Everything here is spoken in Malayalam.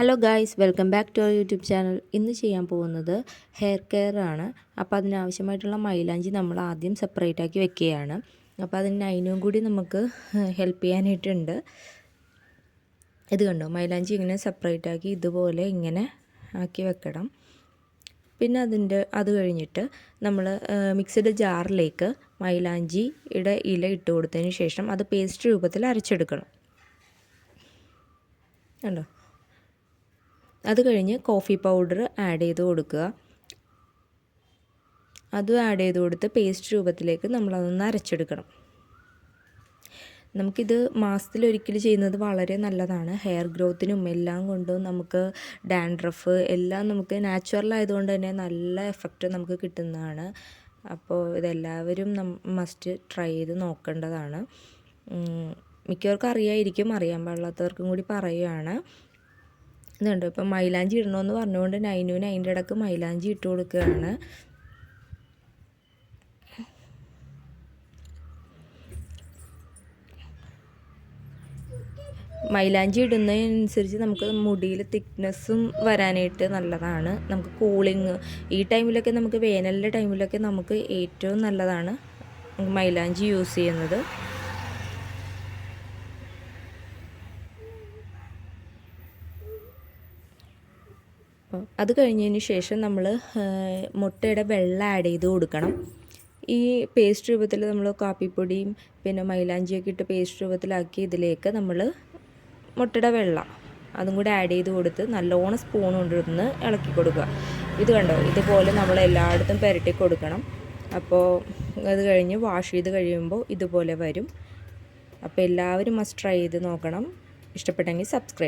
Hello guys, welcome back to our YouTube channel. ഇന്ന് ചെയ്യാൻ പോകുന്നത് ഹെയർ കെയർ ആണ്. അപ്പോൾ അതിനാവശ്യമായിട്ടുള്ള മൈലാഞ്ചി നമ്മൾ ആദ്യം സെപ്പറേറ്റ് ആക്കി വെക്കുകയാണ്. അപ്പോൾ അതിന് നൈനും കൂടി നമുക്ക് ഹെൽപ്പ് ചെയ്യാനായിട്ടുണ്ട്. ഇത് കണ്ടോ, മൈലാഞ്ചി ഇങ്ങനെ സെപ്പറേറ്റ് ആക്കി ഇതുപോലെ ഇങ്ങനെ ആക്കി വെക്കണം. പിന്നെ അത് കഴിഞ്ഞിട്ട് നമ്മൾ മിക്സഡ് ജാറിലേക്ക് മൈലാഞ്ചിയുടെ ഇല ഇട്ട് കൊടുത്തതിന് ശേഷം അത് പേസ്റ്റ് രൂപത്തിൽ അരച്ചെടുക്കണം. കണ്ടോ, അത് കഴിഞ്ഞ് കോഫി പൗഡർ ആഡ് ചെയ്ത് കൊടുക്കുക. അതും ആഡ് ചെയ്ത് കൊടുത്ത് പേസ്റ്റ് രൂപത്തിലേക്ക് നമ്മളതൊന്ന് അരച്ചെടുക്കണം. നമുക്കിത് മാസത്തിലൊരിക്കൽ ചെയ്യുന്നത് വളരെ നല്ലതാണ്. ഹെയർ ഗ്രോത്തിനും എല്ലാം കൊണ്ടും നമുക്ക് ഡാൻഡ്രഫ് എല്ലാം നമുക്ക് നാച്ചുറൽ ആയതുകൊണ്ട് തന്നെ നല്ല എഫക്റ്റ് നമുക്ക് കിട്ടുന്നതാണ്. അപ്പോൾ ഇതെല്ലാവരും മസ്റ്റ് ട്രൈ ചെയ്ത് നോക്കേണ്ടതാണ്. മിക്കവർക്കും അറിയായിരിക്കും, അറിയാൻ പാടില്ലാത്തവർക്കും കൂടി പറയുകയാണ്. ഇതുണ്ട്, ഇപ്പം മൈലാഞ്ചി ഇടണമെന്ന് പറഞ്ഞുകൊണ്ട് നൈനുവിന് അതിൻ്റെ ഇടയ്ക്ക് മൈലാഞ്ചി ഇട്ട് കൊടുക്കുകയാണ്. മൈലാഞ്ചി ഇടുന്നതിനനുസരിച്ച് നമുക്ക് മുടിയിൽ തിക്നെസ്സും വരാനായിട്ട് നല്ലതാണ്. നമുക്ക് കൂളിങ് ഈ ടൈമിലൊക്കെ, നമുക്ക് വേനലിൻ്റെ ടൈമിലൊക്കെ നമുക്ക് ഏറ്റവും നല്ലതാണ് മൈലാഞ്ചി യൂസ് ചെയ്യുന്നത്. അത് കഴിഞ്ഞതിന് ശേഷം നമ്മൾ മുട്ടയുടെ വെള്ളം ആഡ് ചെയ്ത് കൊടുക്കണം. ഈ പേസ്റ്റ് രൂപത്തിൽ നമ്മൾ കാപ്പിപ്പൊടിയും പിന്നെ മൈലാഞ്ചിയൊക്കെ ഇട്ട് പേസ്റ്റ് രൂപത്തിലാക്കി ഇതിലേക്ക് നമ്മൾ മുട്ടയുടെ വെള്ളം അതും കൂടി ആഡ് ചെയ്ത് കൊടുത്ത് നല്ലോണം സ്പൂൺ കൊണ്ടിരുന്ന് ഇളക്കി കൊടുക്കുക. ഇത് കണ്ടോ, ഇതുപോലെ നമ്മൾ എല്ലായിടത്തും പുരട്ടി കൊടുക്കണം. അപ്പോൾ അത് കഴിഞ്ഞ് വാഷ് ചെയ്ത് കഴിയുമ്പോൾ ഇതുപോലെ വരും. അപ്പോൾ എല്ലാവരും മസ്റ്റ് ട്രൈ ചെയ്ത് നോക്കണം. ഇഷ്ടപ്പെട്ടെങ്കിൽ സബ്സ്ക്രൈബ്.